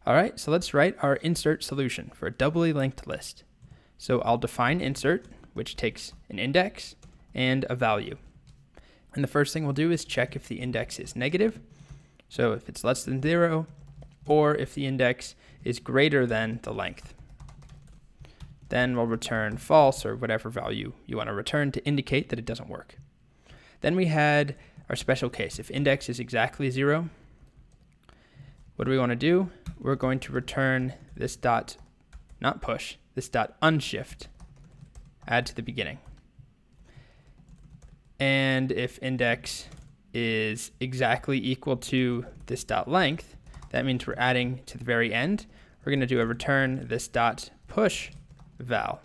All right, so let's write our insert solution for a doubly linked list. So I'll define insert, which takes an index and a value. And the first thing we'll do is check if the index is negative. So if it's less than 0, or if the index is greater than the length. Then we'll return false or whatever value you want to return to indicate that it doesn't work. Then we had our special case. If index is exactly 0, what do we want to do? We're going to return this dot, not push, this dot unshift, add to the beginning. And if index is exactly equal to this dot length, that means we're adding to the very end. We're going to do a return this dot push val.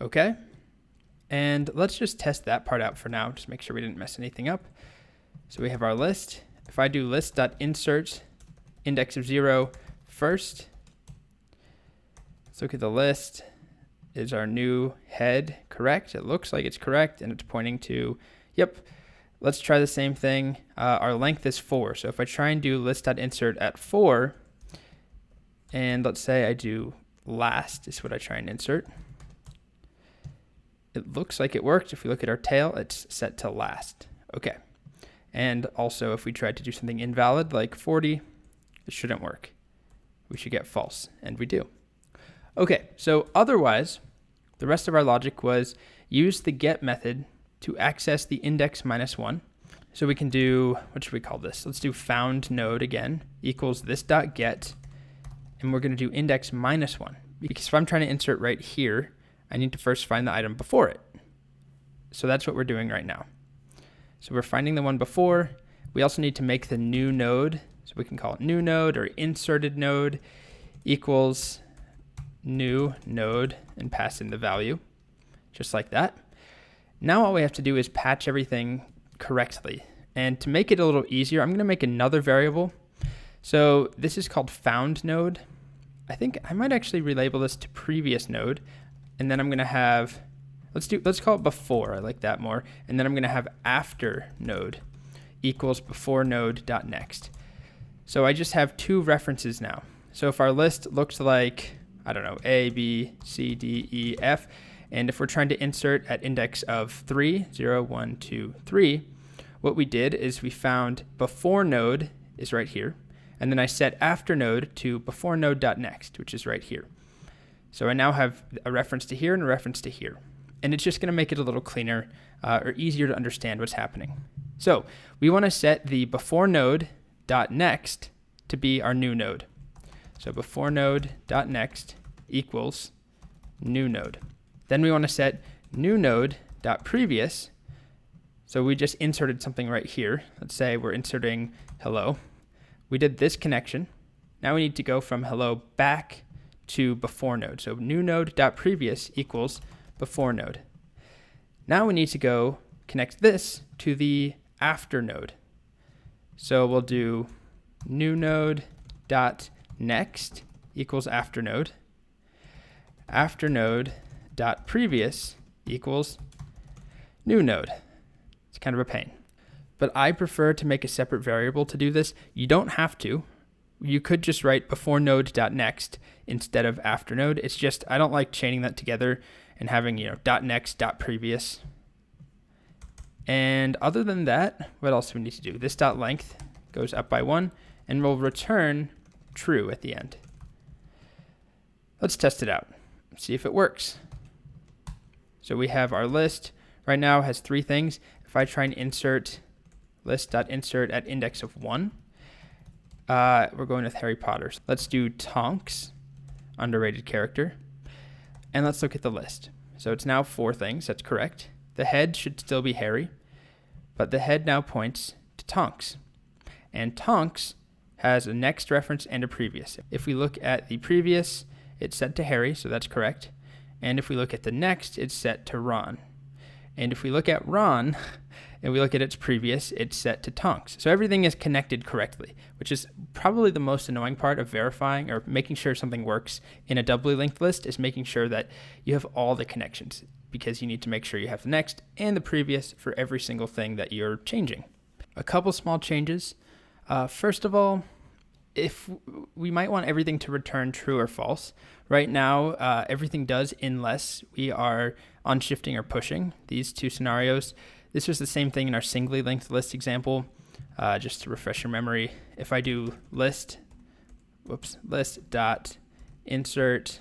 Okay, and let's just test that part out for now, just make sure we didn't mess anything up. So we have our list. If I do list.insert index of 0 first, let's look at the list. Is our new head correct? It looks like it's correct, and it's pointing to, yep. Let's try the same thing. Our length is 4, so if I try and do list.insert at 4, and let's say I do last is what I try and insert, it looks like it worked. If we look at our tail, it's set to last. Okay. And also if we tried to do something invalid like 40, it shouldn't work. We should get false, and we do. Okay, so otherwise, the rest of our logic was use the get method to access the index -1. So we can do, what should we call this? Let's do found node again, equals this dot get, and we're going to do index -1. Because if I'm trying to insert right here, I need to first find the item before it. So that's what we're doing right now. So we're finding the one before. We also need to make the new node, so we can call it new node or inserted node equals new node and pass in the value, just like that. Now all we have to do is patch everything correctly. And to make it a little easier, I'm going to make another variable. So this is called found node. I think I might actually relabel this to previous node. And then I'm going to have, let's call it before. I like that more. And then I'm going to have after node equals before node dot next. So I just have two references now. So if our list looks like, I don't know, A, B, C, D, E, F, and if we're trying to insert at index of 3, 0, 1, 2, 3, what we did is we found before node is right here, and then I set after node to before node dot next, which is right here. So I now have a reference to here and a reference to here. And it's just going to make it a little cleaner or easier to understand what's happening. So we want to set the before node dot next to be our new node. So before node dot next equals new node. Then we want to set new node dot previous. So we just inserted something right here. Let's say we're inserting hello. We did this connection. Now we need to go from hello back to before node. So new node dot previous equals before node. Now we need to go connect this to the after node. So we'll do new node dot next equals after node. After node dot previous equals new node. It's kind of a pain, but I prefer to make a separate variable to do this. You don't have to. You could just write before node dot next instead of after node. It's just I don't like chaining that together and having, you know, dot next dot previous. And other than that, what else do we need to do? This dot length goes up by 1 and we'll return true at the end. Let's test it out. See if it works. So we have our list right now has 3 things. If I try and insert list.insert at index of 1, we're going with Harry Potter. Let's do Tonks, underrated character, and let's look at the list. So it's now 4 things. That's correct. The head should still be Harry, but the head now points to Tonks, and Tonks has a next reference and a previous. If we look at the previous, it's set to Harry, so that's correct. And if we look at the next, it's set to Ron. And if we look at Ron, and we look at its previous, it's set to Tonks. So everything is connected correctly, which is probably the most annoying part of verifying or making sure something works in a doubly linked list, is making sure that you have all the connections, because you need to make sure you have the next and the previous for every single thing that you're changing. A couple small changes. First of all, if we might want everything to return true or false. Right now, everything does unless we are on shifting or pushing these two scenarios. This was the same thing in our singly linked list example. Just to refresh your memory, if I do list dot insert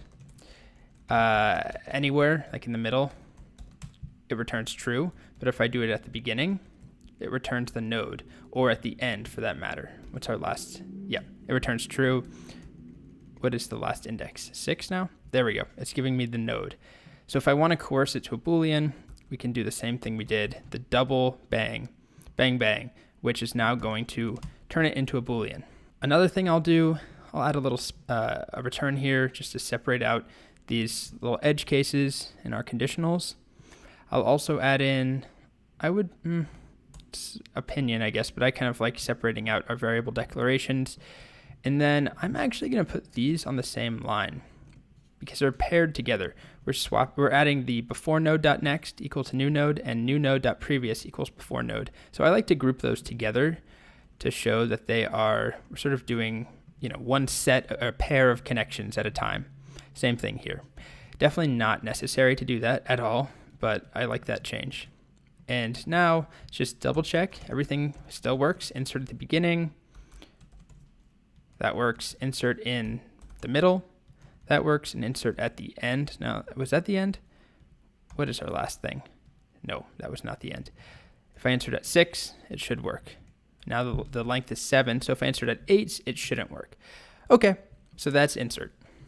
anywhere, like in the middle, it returns true. But if I do it at the beginning, it returns the node, or at the end for that matter. What's our last? Yeah, it returns true. What is the last index? 6 now? There we go. It's giving me the node. So if I want to coerce it to a Boolean, we can do the same thing we did, the double bang, bang, bang, which is now going to turn it into a Boolean. Another thing I'll do, I'll add a little a return here just to separate out these little edge cases in our conditionals. I'll also add in, it's opinion, I guess, but I kind of like separating out our variable declarations. And then I'm actually going to put these on the same line because they're paired together. We're adding the before node.next equal to new node and new node.previous equals before node. So I like to group those together to show that we're sort of doing, one set or pair of connections at a time. Same thing here. Definitely not necessary to do that at all, but I like that change. And now just double check everything still works. Insert at the beginning. That works. Insert in the middle. That works. And insert at the end. Now, was that the end? What is our last thing? No, that was not the end. If I insert at 6, it should work. Now the length is 7, so if I insert at 8, it shouldn't work. Okay, so that's insert.